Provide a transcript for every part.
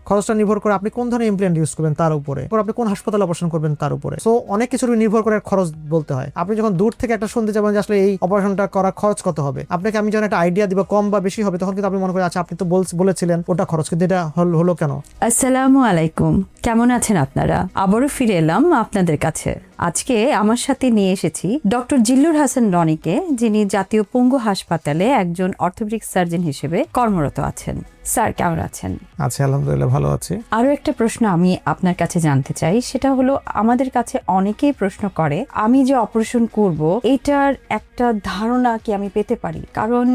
খরচটা নির্ভর করে আপনি কোন ধরনের ইমপ্ল্যান্ট ইউজ করবেন তার উপরে, আপনি কোন হাসপাতালে অপারেশন করবেন তার উপরে। সো অনেক কিছুর নির্ভর করে খরচ বলতে হয়। আপনি যখন দূর থেকে একটা শুনতে যাবেন যে আসলে এই অপারেশনটা করা খরচ কত হবে, আপনাকে আমি যখন একটা আইডিয়া দিব কম বা বেশি হবে, তখন কিন্তু আপনি মনে করেন আচ্ছা আপনি তো বলেছিলেন ওটা খরচ, কিন্তু এটা হলো কেন? আসসালামু আলাইকুম, কেমন আছেন আপনারা? আবারও ফিরে এলাম আপনাদের কাছে। আজকে আমার সাথে নিয়ে এসেছি ডক্টর জিল্লুর হাসান রনিকে, যিনি জাতীয় পঙ্গু হাসপাতালে একজন অর্থোপেডিক সার্জন হিসেবে কর্মরত আছেন। স্যার কেমন আছেন? আচ্ছা, আলহামদুলিল্লাহ ভালো আছি। আরো একটা প্রশ্ন আমি আপনার কাছে জানতে চাই, সেটা হলো আমাদের কাছে অনেকেই প্রশ্ন করে আমি যে অপারেশন করব এটার একটা ধারণা কি আমি পেতে পারি? কারণ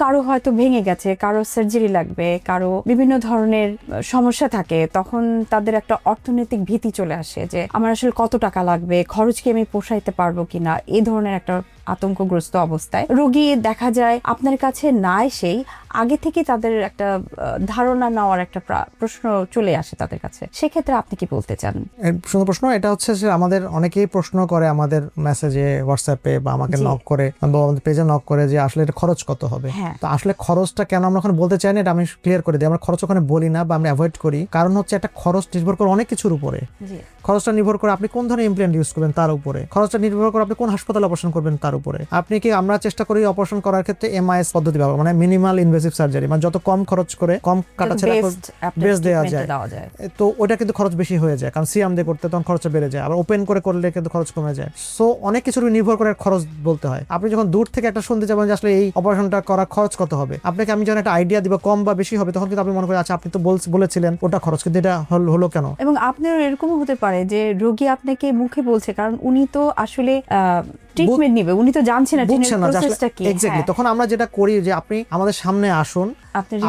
কারো হয়তো ভেঙে গেছে, কারো সার্জারি লাগবে, কারো বিভিন্ন ধরনের সমস্যা থাকে, তখন তাদের একটা অর্থনৈতিক ভীতি চলে আসে যে আমার আসলে কত টাকা লাগবে, খরচ কি আমি পোষাইতে পারবো কিনা, এই ধরনের একটা আতঙ্কগ্রস্ত অবস্থায় রোগী দেখা যায় আপনার কাছে না এসেই আগে থেকে তাদের একটা ধারণা নেওয়ার একটা প্রশ্ন চলে আসে তাদের কাছে। সেক্ষেত্রে আপনি কি বলতে চান? সুন্দর প্রশ্ন। এটা হচ্ছে যে আমাদের অনেকেই প্রশ্ন করে আমাদের মেসেজে, হোয়াটসঅ্যাপে বা আমাকে নক করে বা আমাদের পেজে নক করে যে আসলে এটা খরচ কত হবে। তো আসলে খরচটা কেন আমরা ওখানে বলতে চাই না, এটা আমি ক্লিয়ার করে দিই। আমরা খরচ ওখানে বলি না বা আমরা অ্যাভয়েড করি, কারণ হচ্ছে একটা খরচ নির্ভর করে অনেক কিছুর উপরে। খরচটা নির্ভর করে আপনি কোন ধরনের ইমপ্ল্যান্ট ইউজ করবেন তার উপরে, খরচটা নির্ভর করে আপনি কোন হাসপাতালে অপারেশন করবেন তার উপরে। আপনি কি, আমরা চেষ্টা করি অপারেশন করার ক্ষেত্রে এমআইএস পদ্ধতি ব্যবহার, মানে মিনিমাল ইনভেসিভ সার্জারি, মানে যত কম খরচ করে কম কাটাছেড়া বেস্ট দেওয়া যায়। তো ওটা কিন্তু খরচ বেশি হয়ে যায়, কারণ সিয়াম দিয়ে করতে তখন খরচ বেড়ে যায়, আবার ওপেন করে করলে কিন্তু খরচ কমে যায়। সো অনেক কিছুর নির্ভর করে খরচ বলতে হয়। আপনি যখন দূর থেকে একটা শুনতে যাবেন যে আসলে এই অপারেশনটা করা খরচ কত হবে, আপনাকে আমি যখন একটা আইডিয়া দিব কম বা বেশি হবে, তখন কিন্তু আপনি মনে করেন আচ্ছা আপনি তো বলেছিলেন ওটা খরচ, কিন্তু এটা হলো কেন? এবং আপনার এরকমও হতে পারে যে রোগী আপনাকে মুখে বলছে, কারণ উনি তো আসলে ট্রিটমেন্ট নিবে, উনি তো জানছেন না প্রসেসটা কি। এক্স্যাক্টলি, তখন আমরা যেটা করি যে আপনি আমাদের সামনে আসুন,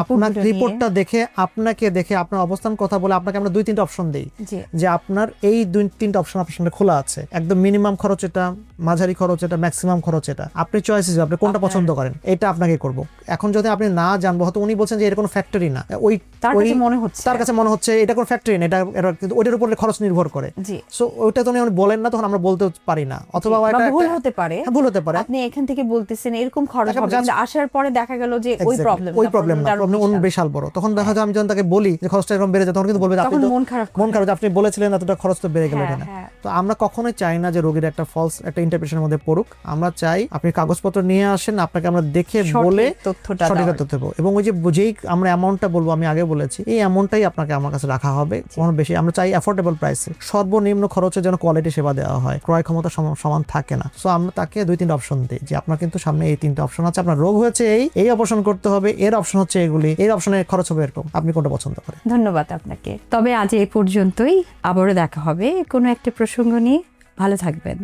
আপনার রিপোর্টটা দেখে, আপনাকে দেখে, আপনার অবস্থান কথা বলে আপনাকে আমরা 2-3টা অপশন দেই যে আপনার এই 2-3টা অপশন আপনার সামনে খোলা আছে। একদম মিনিমাম খরচ এটা, মাঝারি খরচ এটা, ম্যাক্সিমাম খরচ এটা। আপনি চয়েস হিসেবে আপনি কোনটা পছন্দ করেন এটা আপনাকে করব। এখন যদি আপনি না জানবো, হয়তো উনি বলছেন যে এটা কোনো ফ্যাক্টরি না, তার কাছে মনে হচ্ছে এটা কোনো ফ্যাক্টরি না, এটা কিন্তু ওটার উপরে খরচ নির্ভর করে। সো ওইটা তো উনি বলেন না, তখন আমরা বলতে পারি না, অথবা ভুল হতে পারে। ভুল হতে পারে, আপনি এখান থেকে বলতেছেন এরকম খরচ হবে, কিন্তু আসার পরে দেখা গেল যে ওই প্রবলেম বিশাল বড়। তখন দেখা যায় আমি যখন তাকে বলি যে খরচটা এরকম বেড়ে যায়, তখন কিন্তু বলবে আপনি তো মন খারাপ, আপনি বলেছিলেন এতটা খরচ তো বেড়ে গেল কেন। তো আমরা কখনোই চাই না যে রোগীর একটা ফলস একটা ইন্টারপ্রিটেশনের মধ্যে পড়ুক। আমরা চাই আপনি কাগজপত্র নিয়ে আসেন, আপনাকে আমরা দেখে বলে সঠিক তথ্য দেবো, এবং ওই যে যেই আমরা অ্যামাউন্টটা বলবো, আমি আগে বলেছি এই অ্যামাউন্টটাই আপনাকে আমার কাছে রাখা হবে। কোনো বেশি আমরা চাই অ্যাফোর্ডেবল প্রাইসে, সর্বনিম্ন খরচে যেন কোয়ালিটি সেবা দেওয়া হয়, ক্রয় ক্ষমতা সমান থাকে না। সো আমরা তাকে 2-3টা অপশন দিই যে আপনার কিন্তু সামনে এই 3টা অপশন আছে, আপনার রোগ হয়েছে এই অপারেশন করতে হবে, এর অপশন হচ্ছে এগুলি, এর অপশনের খরচ হবে এরকম, আপনি কোনটা পছন্দ করেন। ধন্যবাদ আপনাকে। তবে আজ এই পর্যন্তই, আবারও দেখা হবে কোনো একটা প্রসঙ্গ নিয়ে। ভালো থাকবেন।